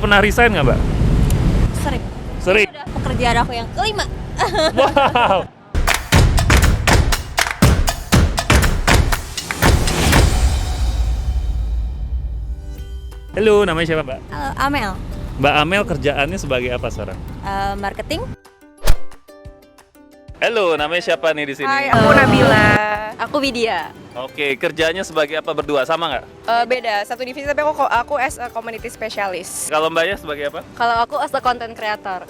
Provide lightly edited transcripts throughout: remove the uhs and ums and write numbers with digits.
pernah resign nggak, Mbak? Sering. Sering. Ini udah pekerjaan aku yang kelima. Wow. Halo, namanya siapa, Mbak? Amel, Mbak Amel kerjaannya sebagai apa sekarang? marketing. Halo, namanya siapa nih di sini? Hai, aku Nabila. Aku Widya. Oke, kerjanya sebagai apa berdua? Sama nggak? Beda, satu divisi tapi aku as a community specialist. Kalau Mbaknya sebagai apa? Kalau aku as a content creator.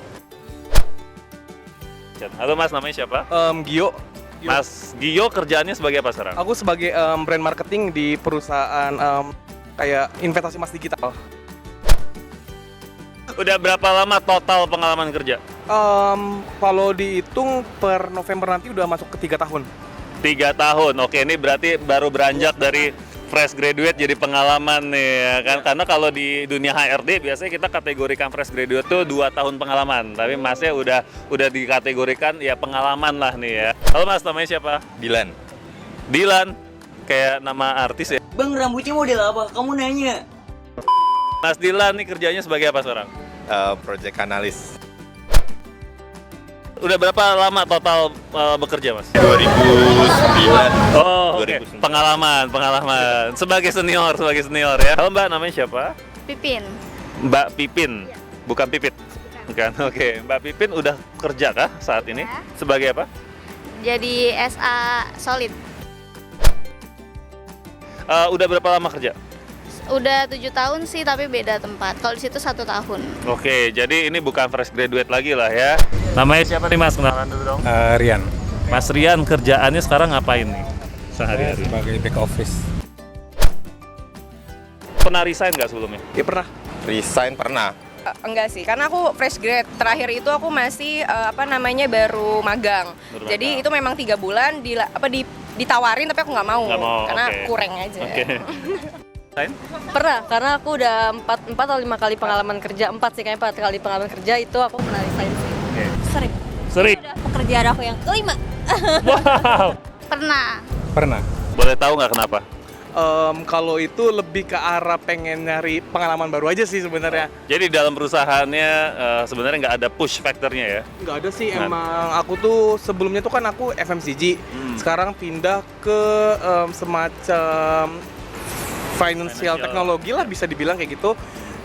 Halo Mas, namanya siapa? Gio. Mas Gio kerjaannya sebagai apa sekarang? Aku sebagai brand marketing di perusahaan kayak investasi emas digital. Udah berapa lama total pengalaman kerja? Kalau dihitung per November nanti udah masuk ke 3 tahun. 3 tahun. Oke, ini berarti baru beranjak dari fresh graduate jadi pengalaman nih ya kan. Karena kalau di dunia HRD biasanya kita kategorikan fresh graduate tuh 2 tahun pengalaman. Tapi Masnya udah dikategorikan ya pengalaman lah nih ya. Halo Mas, namanya siapa? Dilan. Dilan. Kayak nama artis ya. Bang, rambutnya model apa? Kamu nanya. Mas Dilan nih kerjanya sebagai apa sekarang? Project analis. Udah berapa lama total bekerja, Mas? 2009. Oh, oke. 2009. Pengalaman. Sebagai senior ya. Halo Mbak, namanya siapa? Pipin. Mbak Pipin. Bukan Pipit. Bukan. Oke, Mbak Pipin udah kerja kah saat ini? Ya. Sebagai apa? Jadi SA solid. Udah berapa lama kerja? Udah 7 tahun sih, tapi beda tempat. Kalau di situ 1 tahun. Oke, jadi ini bukan fresh graduate lagi lah ya. Namanya siapa nih Mas? Kenalan dulu dong. Rian. Mas Rian kerjaannya sekarang ngapain nih? Sehari-hari. Sebagai back office. Pernah resign nggak sebelumnya? Ya pernah. Resign pernah. Enggak sih, karena aku fresh grad. Terakhir itu aku masih baru magang. Baru Jadi magang. itu memang 3 bulan ditawarin tapi aku nggak mau, Nggak mau, karena oke. kurang aja. Oke. Resign? Pernah, karena aku udah 4 atau 5 kali pengalaman kerja, 4 sih kayaknya 4 kali pengalaman kerja itu aku pernah resign sih. Oke. Sering. Sering. Ini udah pekerjaan aku yang kelima. Wow. Pernah. Boleh tahu nggak kenapa? Kalau itu lebih ke arah pengen nyari pengalaman baru aja sih sebenarnya. Jadi dalam perusahaannya sebenarnya nggak ada push factornya ya? Nggak ada sih, Nggak. emang aku tuh sebelumnya tuh kan aku FMCG. Sekarang pindah ke semacam financial teknologi lah bisa dibilang kayak gitu.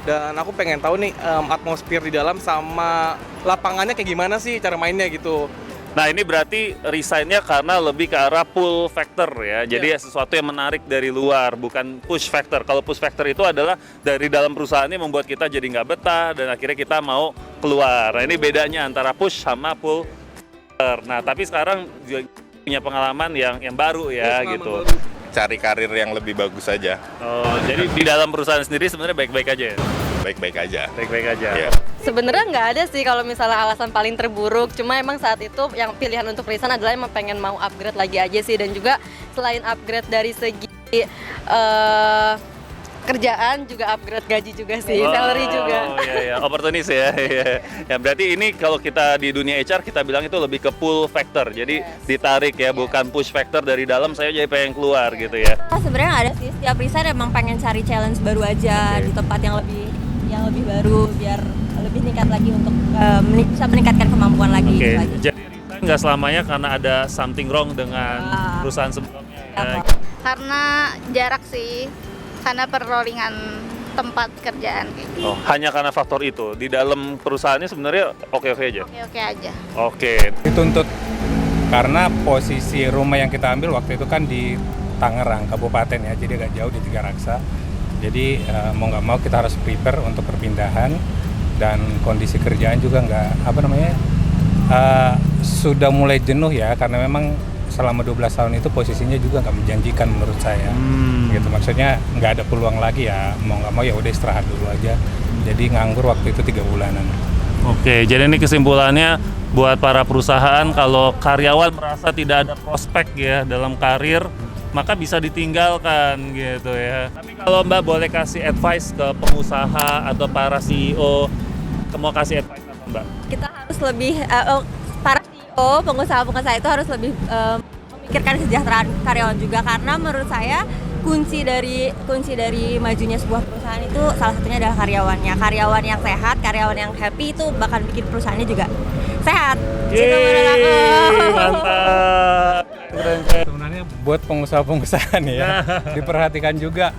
Dan aku pengen tahu nih atmosfer di dalam sama lapangannya kayak gimana sih cara mainnya gitu. Nah ini berarti resign-nya karena lebih ke arah pull factor ya. Jadi sesuatu yang menarik dari luar, bukan push factor. Kalau push factor itu adalah dari dalam perusahaannya membuat kita jadi nggak betah dan akhirnya kita mau keluar. Nah ini bedanya antara push sama pull factor. Nah tapi sekarang juga punya pengalaman yang baru ya Pengalaman gitu. baru. Cari karir yang lebih bagus aja. Oh, jadi di dalam perusahaan sendiri sebenarnya baik-baik aja ya? Baik-baik aja. Baik-baik aja. Iya. Sebenarnya nggak ada sih kalau misalnya alasan paling terburuk, cuma emang saat itu yang pilihan untuk resign adalah emang pengen mau upgrade lagi aja sih, dan juga selain upgrade dari segi kerjaan juga upgrade gaji juga sih, salary juga. Oh iya, iya. Opportunis ya. Iya. Ya berarti ini kalau kita di dunia HR kita bilang itu lebih ke pull factor. Jadi ditarik ya, bukan push factor dari dalam saya jadi pengen keluar gitu ya. Sebenarnya nggak ada sih. Setiap resign emang pengen cari challenge baru aja di tempat yang lebih baru biar lebih meningkat lagi untuk bisa meningkatkan kemampuan lagi. Oke. Gitu aja. Jadi resign nggak selamanya karena ada something wrong dengan perusahaan sebelumnya ya. Karena jarak sih, karena perrollingan tempat kerjaan kayak gitu. Oh, hanya karena faktor itu. Di dalam perusahaannya sebenarnya oke-oke aja. Oke aja. Oke. Dituntut karena posisi rumah yang kita ambil waktu itu kan di Tangerang, kabupaten ya, jadi agak jauh di Tigaraksa. Jadi mau nggak mau kita harus prepare untuk perpindahan, dan kondisi kerjaan juga sudah mulai jenuh ya, karena memang selama 12 tahun itu posisinya juga nggak menjanjikan menurut saya. Gitu, maksudnya nggak ada peluang lagi ya, mau nggak mau ya udah istirahat dulu aja. Jadi nganggur waktu itu 3 bulanan. Oke, jadi ini kesimpulannya buat para perusahaan kalau karyawan merasa tidak ada prospek ya dalam karir, maka bisa ditinggalkan gitu ya. Tapi kalau Mbak boleh kasih advice ke pengusaha atau para CEO, mau kasih advice apa Mbak? Kita harus lebih para CEO, pengusaha-pengusaha itu harus lebih memikirkan kesejahteraan karyawan juga, karena menurut saya kunci dari majunya sebuah perusahaan itu salah satunya adalah karyawannya. Karyawan yang sehat, karyawan yang happy itu bakal bikin perusahaannya juga sehat. Itu menurut aku. Mantap. Sebenarnya buat pengusaha-pengusaha nih ya, diperhatikan juga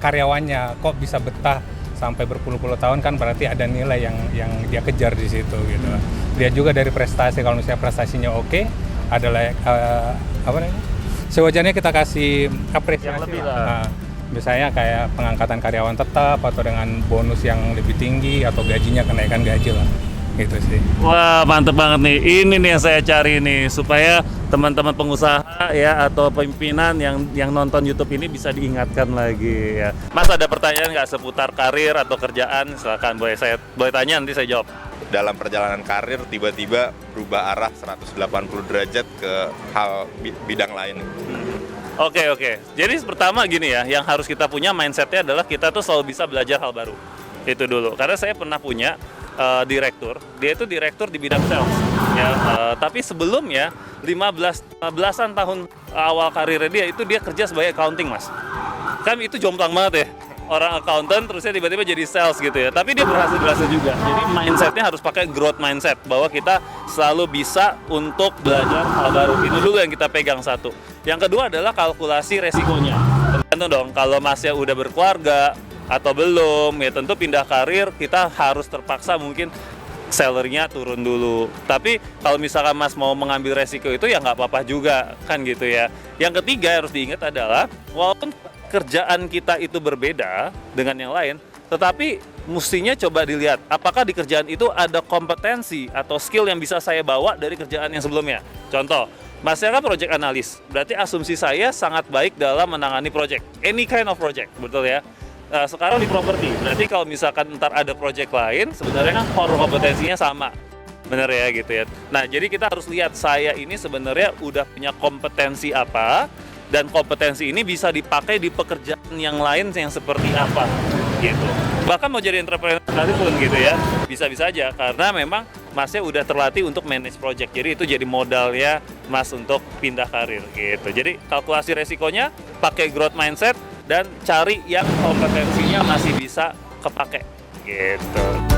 karyawannya kok bisa betah sampai berpuluh-puluh tahun, kan berarti ada nilai yang dia kejar di situ gitu. Lihat juga dari prestasi, kalau misalnya prestasinya oke, adalah sewajarnya kita kasih apresiasi Yang lebih lah. Nah, misalnya kayak pengangkatan karyawan tetap atau dengan bonus yang lebih tinggi atau gajinya kenaikan gaji lah. Gitu sih. Wah, mantep banget nih. Ini nih yang saya cari nih, supaya teman-teman pengusaha ya atau pimpinan yang nonton YouTube ini bisa diingatkan lagi ya. Mas, ada pertanyaan nggak seputar karir atau kerjaan? Silakan, boleh tanya, nanti saya jawab. Dalam perjalanan karir tiba-tiba berubah arah 180 derajat ke hal bidang lain. Oke. Jadi pertama gini ya, yang harus kita punya mindsetnya adalah kita tuh selalu bisa belajar hal baru. Itu dulu. Karena saya pernah punya direktur, dia itu direktur di bidang sales. Ya, tapi sebelumnya 15-an tahun awal karirnya dia kerja sebagai accounting, Mas. Kan itu jomplang banget ya. Orang accountant terusnya tiba-tiba jadi sales gitu ya. Tapi dia berhasil juga. Jadi mindsetnya harus pakai growth mindset, bahwa kita selalu bisa untuk belajar hal baru. Itu dulu yang kita pegang satu. Yang kedua adalah kalkulasi resikonya. Tergantung dong, kalau Masnya udah berkeluarga atau belum, ya tentu pindah karir kita harus terpaksa mungkin salary-nya turun dulu. Tapi kalau misalkan Mas mau mengambil resiko itu ya nggak apa-apa juga, kan gitu ya. Yang ketiga harus diingat adalah, walaupun kerjaan kita itu berbeda dengan yang lain, tetapi mestinya coba dilihat apakah di kerjaan itu ada kompetensi atau skill yang bisa saya bawa dari kerjaan yang sebelumnya. Contoh, Masnya kan project analis, berarti asumsi saya sangat baik dalam menangani project, any kind of project, betul ya? Sekarang di properti, berarti kalau misalkan ntar ada project lain, sebenarnya kan core kompetensinya sama, bener ya gitu ya. Nah, jadi kita harus lihat saya ini sebenarnya udah punya kompetensi apa, dan kompetensi ini bisa dipakai di pekerjaan yang lain yang seperti apa, gitu. Bahkan mau jadi entrepreneur pun gitu ya, bisa-bisa aja, karena memang Masnya udah terlatih untuk manage project, jadi itu jadi modalnya Mas untuk pindah karir, gitu. Jadi kalkulasi resikonya, pakai growth mindset, dan cari yang kompetensinya masih bisa kepake gitu.